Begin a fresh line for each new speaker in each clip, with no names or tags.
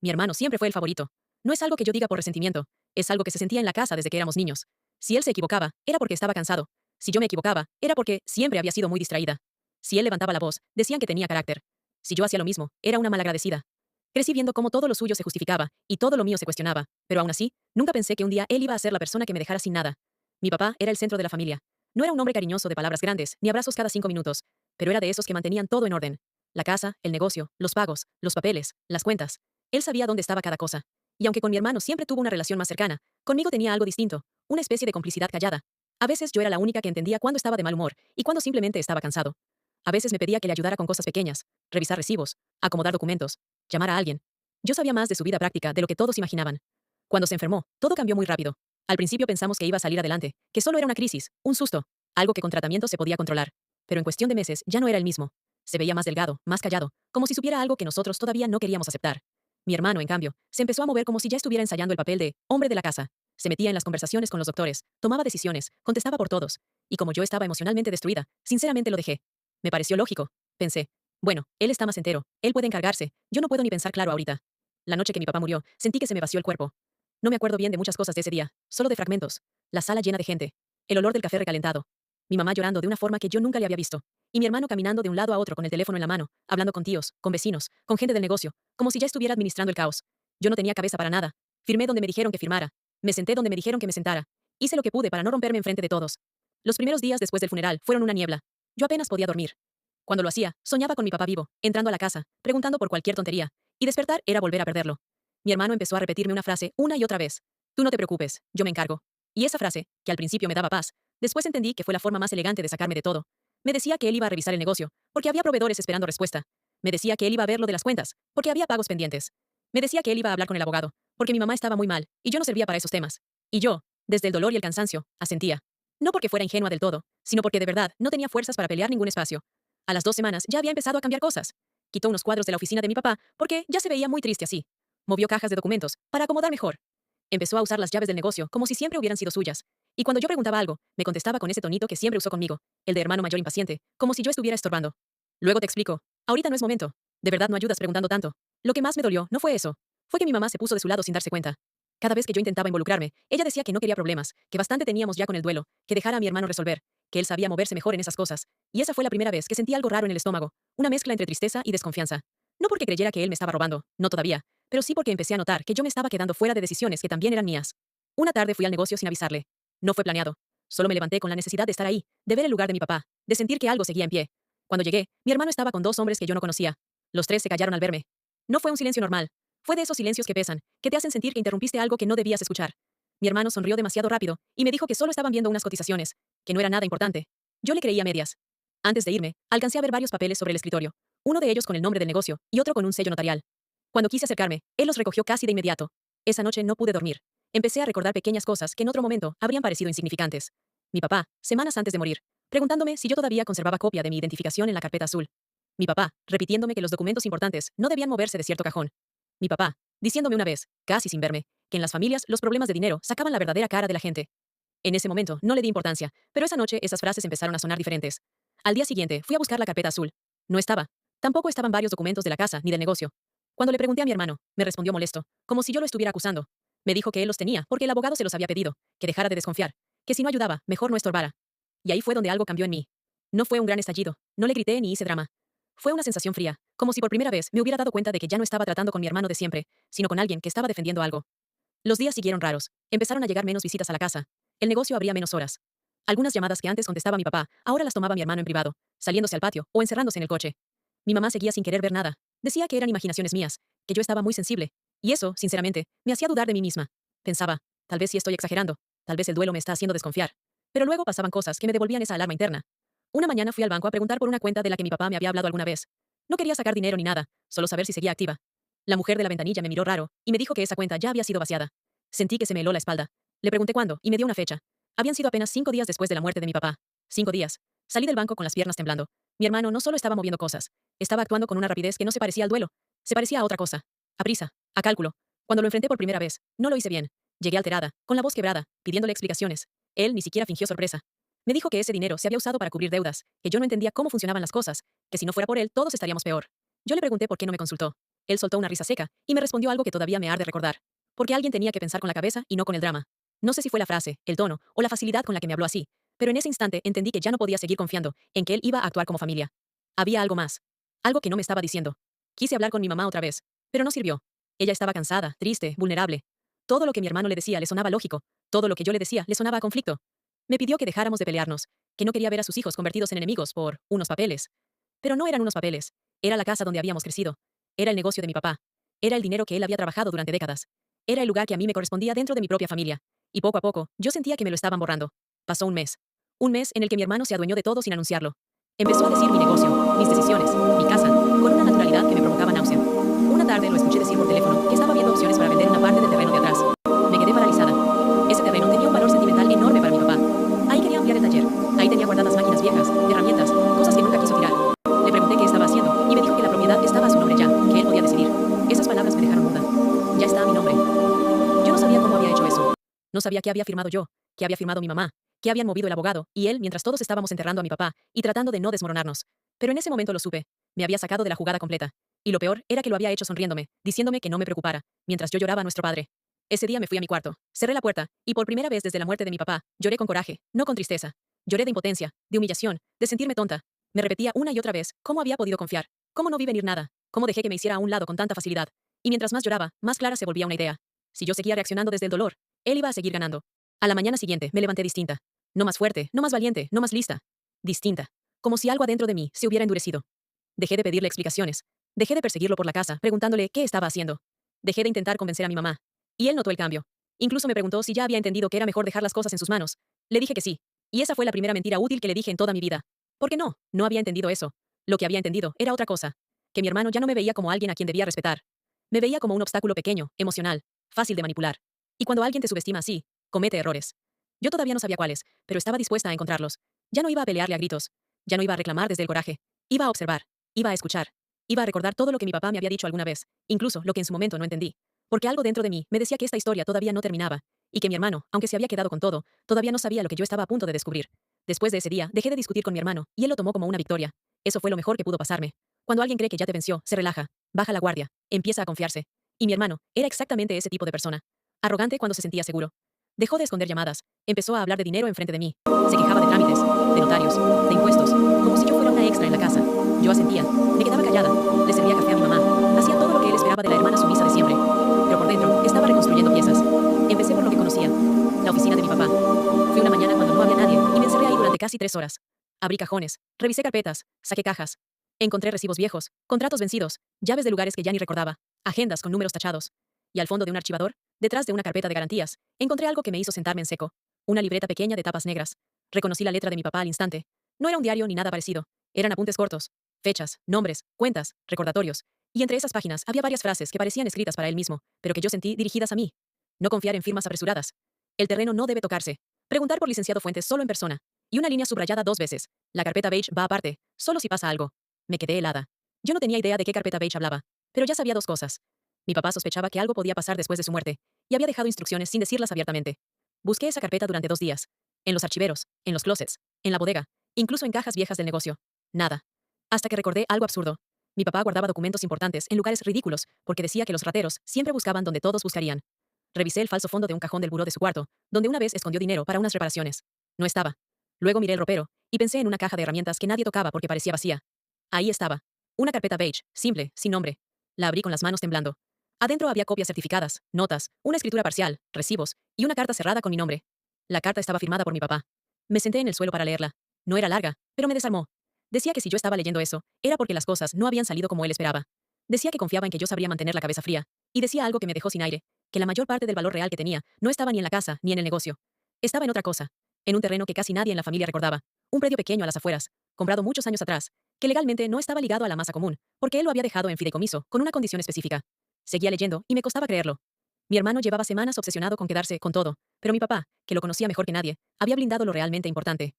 Mi hermano siempre fue el favorito. No es algo que yo diga por resentimiento, es algo que se sentía en la casa desde que éramos niños. Si él se equivocaba, era porque estaba cansado. Si yo me equivocaba, era porque siempre había sido muy distraída. Si él levantaba la voz, decían que tenía carácter. Si yo hacía lo mismo, era una malagradecida. Crecí viendo cómo todo lo suyo se justificaba y todo lo mío se cuestionaba, pero aún así, nunca pensé que un día él iba a ser la persona que me dejara sin nada. Mi papá era el centro de la familia. No era un hombre cariñoso de palabras grandes, ni abrazos cada 5 minutos, pero era de esos que mantenían todo en orden. La casa, el negocio, los pagos, los papeles, las cuentas. Él sabía dónde estaba cada cosa. Y aunque con mi hermano siempre tuvo una relación más cercana, conmigo tenía algo distinto, una especie de complicidad callada. A veces yo era la única que entendía cuándo estaba de mal humor y cuándo simplemente estaba cansado. A veces me pedía que le ayudara con cosas pequeñas, revisar recibos, acomodar documentos, llamar a alguien. Yo sabía más de su vida práctica de lo que todos imaginaban. Cuando se enfermó, todo cambió muy rápido. Al principio pensamos que iba a salir adelante, que solo era una crisis, un susto, algo que con tratamiento se podía controlar. Pero en cuestión de meses ya no era el mismo. Se veía más delgado, más callado, como si supiera algo que nosotros todavía no queríamos aceptar. Mi hermano, en cambio, se empezó a mover como si ya estuviera ensayando el papel de hombre de la casa. Se metía en las conversaciones con los doctores, tomaba decisiones, contestaba por todos. Y como yo estaba emocionalmente destruida, sinceramente lo dejé. Me pareció lógico. Pensé, bueno, él está más entero, él puede encargarse, yo no puedo ni pensar claro ahorita. La noche que mi papá murió, sentí que se me vació el cuerpo. No me acuerdo bien de muchas cosas de ese día, solo de fragmentos. La sala llena de gente. El olor del café recalentado. Mi mamá llorando de una forma que yo nunca le había visto. Y mi hermano caminando de un lado a otro con el teléfono en la mano, hablando con tíos, con vecinos, con gente del negocio, como si ya estuviera administrando el caos. Yo no tenía cabeza para nada. Firmé donde me dijeron que firmara. Me senté donde me dijeron que me sentara. Hice lo que pude para no romperme enfrente de todos. Los primeros días después del funeral fueron una niebla. Yo apenas podía dormir. Cuando lo hacía, soñaba con mi papá vivo, entrando a la casa, preguntando por cualquier tontería, y despertar era volver a perderlo. Mi hermano empezó a repetirme una frase una y otra vez. Tú no te preocupes, yo me encargo. Y esa frase, que al principio me daba paz, después entendí que fue la forma más elegante de sacarme de todo. Me decía que él iba a revisar el negocio, porque había proveedores esperando respuesta. Me decía que él iba a ver lo de las cuentas, porque había pagos pendientes. Me decía que él iba a hablar con el abogado, porque mi mamá estaba muy mal, y yo no servía para esos temas. Y yo, desde el dolor y el cansancio, asentía. No porque fuera ingenua del todo, sino porque de verdad no tenía fuerzas para pelear ningún espacio. A las 2 semanas ya había empezado a cambiar cosas. Quitó unos cuadros de la oficina de mi papá, porque ya se veía muy triste así. Movió cajas de documentos, para acomodar mejor. Empezó a usar las llaves del negocio como si siempre hubieran sido suyas. Y cuando yo preguntaba algo, me contestaba con ese tonito que siempre usó conmigo, el de hermano mayor impaciente, como si yo estuviera estorbando. Luego te explico. Ahorita no es momento. De verdad no ayudas preguntando tanto. Lo que más me dolió no fue eso. Fue que mi mamá se puso de su lado sin darse cuenta. Cada vez que yo intentaba involucrarme, ella decía que no quería problemas, que bastante teníamos ya con el duelo, que dejara a mi hermano resolver, que él sabía moverse mejor en esas cosas. Y esa fue la primera vez que sentí algo raro en el estómago, una mezcla entre tristeza y desconfianza. No porque creyera que él me estaba robando, no todavía, pero sí porque empecé a notar que yo me estaba quedando fuera de decisiones que también eran mías. Una tarde fui al negocio sin avisarle. No fue planeado. Solo me levanté con la necesidad de estar ahí, de ver el lugar de mi papá, de sentir que algo seguía en pie. Cuando llegué, mi hermano estaba con 2 hombres que yo no conocía. Los tres se callaron al verme. No fue un silencio normal. Fue de esos silencios que pesan, que te hacen sentir que interrumpiste algo que no debías escuchar. Mi hermano sonrió demasiado rápido y me dijo que solo estaban viendo unas cotizaciones, que no era nada importante. Yo le creía a medias. Antes de irme, alcancé a ver varios papeles sobre el escritorio, uno de ellos con el nombre del negocio y otro con un sello notarial. Cuando quise acercarme, él los recogió casi de inmediato. Esa noche no pude dormir. Empecé a recordar pequeñas cosas que en otro momento habrían parecido insignificantes. Mi papá, semanas antes de morir, preguntándome si yo todavía conservaba copia de mi identificación en la carpeta azul. Mi papá, repitiéndome que los documentos importantes no debían moverse de cierto cajón. Mi papá, diciéndome una vez, casi sin verme, que en las familias los problemas de dinero sacaban la verdadera cara de la gente. En ese momento no le di importancia, pero esa noche esas frases empezaron a sonar diferentes. Al día siguiente fui a buscar la carpeta azul. No estaba. Tampoco estaban varios documentos de la casa ni del negocio. Cuando le pregunté a mi hermano, me respondió molesto, como si yo lo estuviera acusando. Me dijo que él los tenía porque el abogado se los había pedido, que dejara de desconfiar, que si no ayudaba, mejor no estorbara. Y ahí fue donde algo cambió en mí. No fue un gran estallido, no le grité ni hice drama. Fue una sensación fría, como si por primera vez me hubiera dado cuenta de que ya no estaba tratando con mi hermano de siempre, sino con alguien que estaba defendiendo algo. Los días siguieron raros. Empezaron a llegar menos visitas a la casa. El negocio abría menos horas. Algunas llamadas que antes contestaba mi papá, ahora las tomaba mi hermano en privado, saliéndose al patio o encerrándose en el coche. Mi mamá seguía sin querer ver nada. Decía que eran imaginaciones mías, que yo estaba muy sensible. Y eso, sinceramente, me hacía dudar de mí misma. Pensaba, tal vez sí estoy exagerando, tal vez el duelo me está haciendo desconfiar. Pero luego pasaban cosas que me devolvían esa alarma interna. Una mañana fui al banco a preguntar por una cuenta de la que mi papá me había hablado alguna vez. No quería sacar dinero ni nada, solo saber si seguía activa. La mujer de la ventanilla me miró raro y me dijo que esa cuenta ya había sido vaciada. Sentí que se me heló la espalda. Le pregunté cuándo y me dio una fecha. Habían sido apenas 5 días después de la muerte de mi papá. 5 días. Salí del banco con las piernas temblando. Mi hermano no solo estaba moviendo cosas, estaba actuando con una rapidez que no se parecía al duelo. Se parecía a otra cosa. A prisa, a cálculo. Cuando lo enfrenté por primera vez, no lo hice bien. Llegué alterada, con la voz quebrada, pidiéndole explicaciones. Él ni siquiera fingió sorpresa. Me dijo que ese dinero se había usado para cubrir deudas, que yo no entendía cómo funcionaban las cosas, que si no fuera por él todos estaríamos peor. Yo le pregunté por qué no me consultó. Él soltó una risa seca y me respondió algo que todavía me arde recordar. Porque alguien tenía que pensar con la cabeza y no con el drama. No sé si fue la frase, el tono o la facilidad con la que me habló así, pero en ese instante entendí que ya no podía seguir confiando en que él iba a actuar como familia. Había algo más. Algo que no me estaba diciendo. Quise hablar con mi mamá otra vez, pero no sirvió. Ella estaba cansada, triste, vulnerable. Todo lo que mi hermano le decía le sonaba lógico. Todo lo que yo le decía le sonaba a conflicto. Me pidió que dejáramos de pelearnos, que no quería ver a sus hijos convertidos en enemigos por unos papeles. Pero no eran unos papeles. Era la casa donde habíamos crecido. Era el negocio de mi papá. Era el dinero que él había trabajado durante décadas. Era el lugar que a mí me correspondía dentro de mi propia familia. Y poco a poco, yo sentía que me lo estaban borrando. Pasó un mes. Un mes en el que mi hermano se adueñó de todo sin anunciarlo. Empezó a decir mi negocio, mis decisiones, mi casa, con una naturalidad que me provocaba náusea. Una tarde lo escuché decir por teléfono que estaba viendo opciones para vender una parte del terreno de atrás. Me quedé paralizada. Ese terreno tenía un valor sentimental enorme para mi papá. Ahí quería ampliar el taller. Ahí tenía guardadas máquinas viejas, herramientas, cosas que nunca quiso tirar. Le pregunté qué estaba haciendo y me dijo que la propiedad estaba a su nombre ya, que él podía decidir. Esas palabras me dejaron muda. Ya está a mi nombre. Yo no sabía cómo había hecho eso. No sabía qué había firmado yo, qué había firmado mi mamá, qué habían movido el abogado y él mientras todos estábamos enterrando a mi papá y tratando de no desmoronarnos. Pero en ese momento lo supe. Me había sacado de la jugada completa. Y lo peor era que lo había hecho sonriéndome, diciéndome que no me preocupara, mientras yo lloraba a nuestro padre. Ese día me fui a mi cuarto, cerré la puerta, y por primera vez desde la muerte de mi papá, lloré con coraje, no con tristeza. Lloré de impotencia, de humillación, de sentirme tonta. Me repetía una y otra vez cómo había podido confiar, cómo no vi venir nada, cómo dejé que me hiciera a un lado con tanta facilidad. Y mientras más lloraba, más clara se volvía una idea. Si yo seguía reaccionando desde el dolor, él iba a seguir ganando. A la mañana siguiente me levanté distinta. No más fuerte, no más valiente, no más lista. Distinta. Como si algo adentro de mí se hubiera endurecido. Dejé de pedirle explicaciones. Dejé de perseguirlo por la casa, preguntándole qué estaba haciendo. Dejé de intentar convencer a mi mamá. Y él notó el cambio. Incluso me preguntó si ya había entendido que era mejor dejar las cosas en sus manos. Le dije que sí. Y esa fue la primera mentira útil que le dije en toda mi vida. ¿Por qué no? No había entendido eso. Lo que había entendido era otra cosa. Que mi hermano ya no me veía como alguien a quien debía respetar. Me veía como un obstáculo pequeño, emocional, fácil de manipular. Y cuando alguien te subestima así, comete errores. Yo todavía no sabía cuáles, pero estaba dispuesta a encontrarlos. Ya no iba a pelearle a gritos. Ya no iba a reclamar desde el coraje. Iba a observar. Iba a escuchar. Iba a recordar todo lo que mi papá me había dicho alguna vez, incluso lo que en su momento no entendí. Porque algo dentro de mí me decía que esta historia todavía no terminaba, y que mi hermano, aunque se había quedado con todo, todavía no sabía lo que yo estaba a punto de descubrir. Después de ese día, dejé de discutir con mi hermano, y él lo tomó como una victoria. Eso fue lo mejor que pudo pasarme. Cuando alguien cree que ya te venció, se relaja, baja la guardia, empieza a confiarse. Y mi hermano era exactamente ese tipo de persona. Arrogante cuando se sentía seguro. Dejó de esconder llamadas, empezó a hablar de dinero enfrente de mí. Se quejaba de trámites, de notarios, de impuestos, como si yo fuera una extra en la casa. Yo asentía, me quedaba callada, le servía café a mi mamá, hacía todo lo que él esperaba de la hermana sumisa de siempre. Pero por dentro, estaba reconstruyendo piezas. Empecé por lo que conocía, la oficina de mi papá. Fui una mañana cuando no había nadie y me encerré ahí durante casi 3 horas. Abrí cajones, revisé carpetas, saqué cajas. Encontré recibos viejos, contratos vencidos, llaves de lugares que ya ni recordaba, agendas con números tachados. Y al fondo de un archivador, detrás de una carpeta de garantías, encontré algo que me hizo sentarme en seco. Una libreta pequeña de tapas negras. Reconocí la letra de mi papá al instante. No era un diario ni nada parecido. Eran apuntes cortos. Fechas, nombres, cuentas, recordatorios. Y entre esas páginas había varias frases que parecían escritas para él mismo, pero que yo sentí dirigidas a mí. No confiar en firmas apresuradas. El terreno no debe tocarse. Preguntar por licenciado Fuentes solo en persona. Y una línea subrayada 2 veces. La carpeta beige va aparte, solo si pasa algo. Me quedé helada. Yo no tenía idea de qué carpeta beige hablaba, pero ya sabía 2 cosas. Mi papá sospechaba que algo podía pasar después de su muerte, y había dejado instrucciones sin decirlas abiertamente. Busqué esa carpeta durante 2 días. En los archiveros, en los closets, en la bodega, incluso en cajas viejas del negocio. Nada. Hasta que recordé algo absurdo. Mi papá guardaba documentos importantes en lugares ridículos, porque decía que los rateros siempre buscaban donde todos buscarían. Revisé el falso fondo de un cajón del buró de su cuarto, donde una vez escondió dinero para unas reparaciones. No estaba. Luego miré el ropero, y pensé en una caja de herramientas que nadie tocaba porque parecía vacía. Ahí estaba. Una carpeta beige, simple, sin nombre. La abrí con las manos temblando. Adentro había copias certificadas, notas, una escritura parcial, recibos, y una carta cerrada con mi nombre. La carta estaba firmada por mi papá. Me senté en el suelo para leerla. No era larga, pero me desarmó. Decía que si yo estaba leyendo eso, era porque las cosas no habían salido como él esperaba. Decía que confiaba en que yo sabría mantener la cabeza fría. Y decía algo que me dejó sin aire, que la mayor parte del valor real que tenía no estaba ni en la casa ni en el negocio. Estaba en otra cosa. En un terreno que casi nadie en la familia recordaba. Un predio pequeño a las afueras, comprado muchos años atrás, que legalmente no estaba ligado a la masa común, porque él lo había dejado en fideicomiso, con una condición específica. Seguía leyendo, y me costaba creerlo. Mi hermano llevaba semanas obsesionado con quedarse con todo, pero mi papá, que lo conocía mejor que nadie, había blindado lo realmente importante.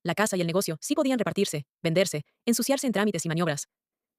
La casa y el negocio sí podían repartirse, venderse, ensuciarse en trámites y maniobras.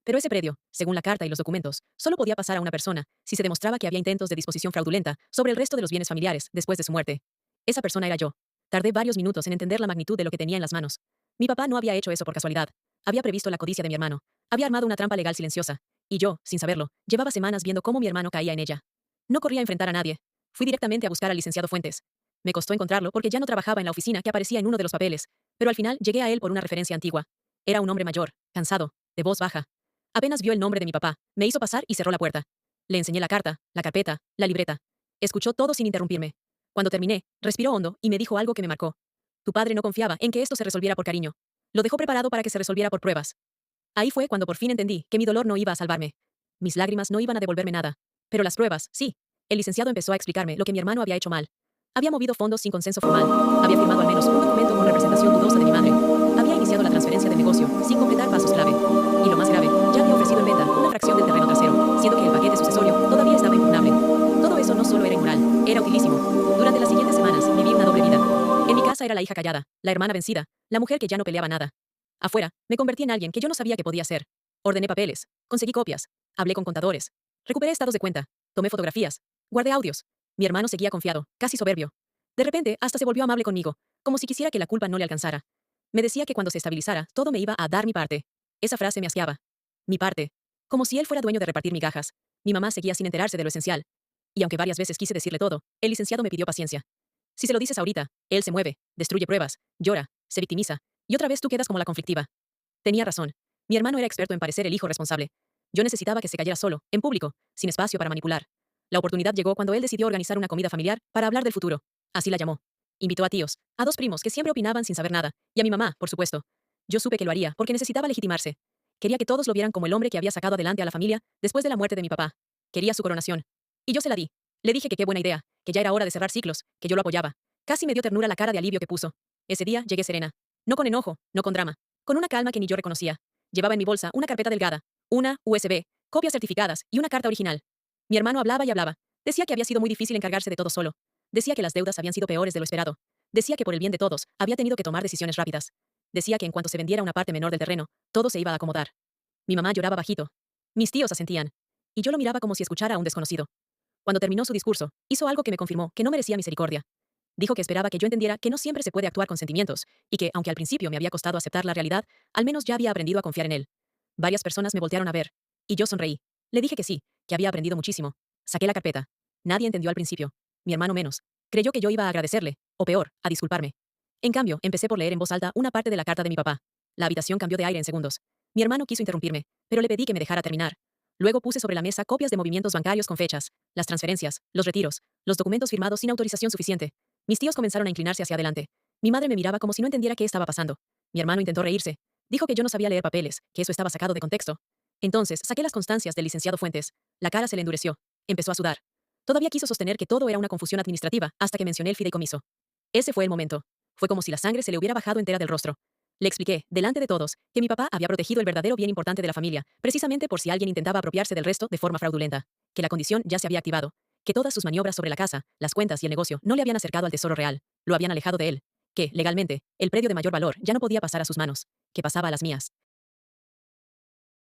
Pero ese predio, según la carta y los documentos, solo podía pasar a una persona si se demostraba que había intentos de disposición fraudulenta sobre el resto de los bienes familiares después de su muerte. Esa persona era yo. Tardé varios minutos en entender la magnitud de lo que tenía en las manos. Mi papá no había hecho eso por casualidad. Había previsto la codicia de mi hermano. Había armado una trampa legal silenciosa. Y yo, sin saberlo, llevaba semanas viendo cómo mi hermano caía en ella. No corría a enfrentar a nadie. Fui directamente a buscar al licenciado Fuentes. Me costó encontrarlo porque ya no trabajaba en la oficina que aparecía en uno de los papeles, pero al final llegué a él por una referencia antigua. Era un hombre mayor, cansado, de voz baja. Apenas vio el nombre de mi papá, me hizo pasar y cerró la puerta. Le enseñé la carta, la carpeta, la libreta. Escuchó todo sin interrumpirme. Cuando terminé, respiró hondo y me dijo algo que me marcó. Tu padre no confiaba en que esto se resolviera por cariño. Lo dejó preparado para que se resolviera por pruebas. Ahí fue cuando por fin entendí que mi dolor no iba a salvarme. Mis lágrimas no iban a devolverme nada. Pero las pruebas, sí. El licenciado empezó a explicarme lo que mi hermano había hecho mal. Había movido fondos sin consenso formal. Había firmado al menos un documento con representación dudosa de mi madre. Había iniciado la transferencia del negocio sin completar pasos clave. Y lo más grave, ya había ofrecido en venta una fracción del terreno trasero, siendo que el paquete sucesorio todavía estaba impugnable. Todo eso no solo era inmoral, era utilísimo. Durante las siguientes semanas viví una doble vida. En mi casa era la hija callada, la hermana vencida, la mujer que ya no peleaba nada. Afuera, me convertí en alguien que yo no sabía que podía ser. Ordené papeles, conseguí copias, hablé con contadores, recuperé estados de cuenta, tomé fotografías, guardé audios. Mi hermano seguía confiado, casi soberbio. De repente, hasta se volvió amable conmigo, como si quisiera que la culpa no le alcanzara. Me decía que cuando se estabilizara, todo me iba a dar mi parte. Esa frase me asqueaba. Mi parte. Como si él fuera dueño de repartir migajas. Mi mamá seguía sin enterarse de lo esencial. Y aunque varias veces quise decirle todo, el licenciado me pidió paciencia. Si se lo dices ahorita, él se mueve, destruye pruebas, llora, se victimiza, y otra vez tú quedas como la conflictiva. Tenía razón. Mi hermano era experto en parecer el hijo responsable. Yo necesitaba que se cayera solo, en público, sin espacio para manipular. La oportunidad llegó cuando él decidió organizar una comida familiar para hablar del futuro. Así la llamó. Invitó a tíos, a dos primos que siempre opinaban sin saber nada, y a mi mamá, por supuesto. Yo supe que lo haría porque necesitaba legitimarse. Quería que todos lo vieran como el hombre que había sacado adelante a la familia después de la muerte de mi papá. Quería su coronación. Y yo se la di. Le dije que qué buena idea, que ya era hora de cerrar ciclos, que yo lo apoyaba. Casi me dio ternura la cara de alivio que puso. Ese día llegué serena. No con enojo, no con drama. Con una calma que ni yo reconocía. Llevaba en mi bolsa una carpeta delgada, una USB, copias certificadas y una carta original. Mi hermano hablaba y hablaba. Decía que había sido muy difícil encargarse de todo solo. Decía que las deudas habían sido peores de lo esperado. Decía que por el bien de todos, había tenido que tomar decisiones rápidas. Decía que en cuanto se vendiera una parte menor del terreno, todo se iba a acomodar. Mi mamá lloraba bajito. Mis tíos asentían. Y yo lo miraba como si escuchara a un desconocido. Cuando terminó su discurso, hizo algo que me confirmó que no merecía misericordia. Dijo que esperaba que yo entendiera que no siempre se puede actuar con sentimientos, y que, aunque al principio me había costado aceptar la realidad, al menos ya había aprendido a confiar en él. Varias personas me voltearon a ver. Y yo sonreí. Le dije que sí, que había aprendido muchísimo. Saqué la carpeta. Nadie entendió al principio. Mi hermano menos. Creyó que yo iba a agradecerle, o peor, a disculparme. En cambio, empecé por leer en voz alta una parte de la carta de mi papá. La habitación cambió de aire en segundos. Mi hermano quiso interrumpirme, pero le pedí que me dejara terminar. Luego puse sobre la mesa copias de movimientos bancarios con fechas, las transferencias, los retiros, los documentos firmados sin autorización suficiente. Mis tíos comenzaron a inclinarse hacia adelante. Mi madre me miraba como si no entendiera qué estaba pasando. Mi hermano intentó reírse. Dijo que yo no sabía leer papeles, que eso estaba sacado de contexto. Entonces, saqué las constancias del licenciado Fuentes. La cara se le endureció. Empezó a sudar. Todavía quiso sostener que todo era una confusión administrativa, hasta que mencioné el fideicomiso. Ese fue el momento. Fue como si la sangre se le hubiera bajado entera del rostro. Le expliqué, delante de todos, que mi papá había protegido el verdadero bien importante de la familia, precisamente por si alguien intentaba apropiarse del resto de forma fraudulenta. Que la condición ya se había activado. Que todas sus maniobras sobre la casa, las cuentas y el negocio no le habían acercado al tesoro real. Lo habían alejado de él. Que, legalmente, el predio de mayor valor ya no podía pasar a sus manos. Que pasaba a las mías.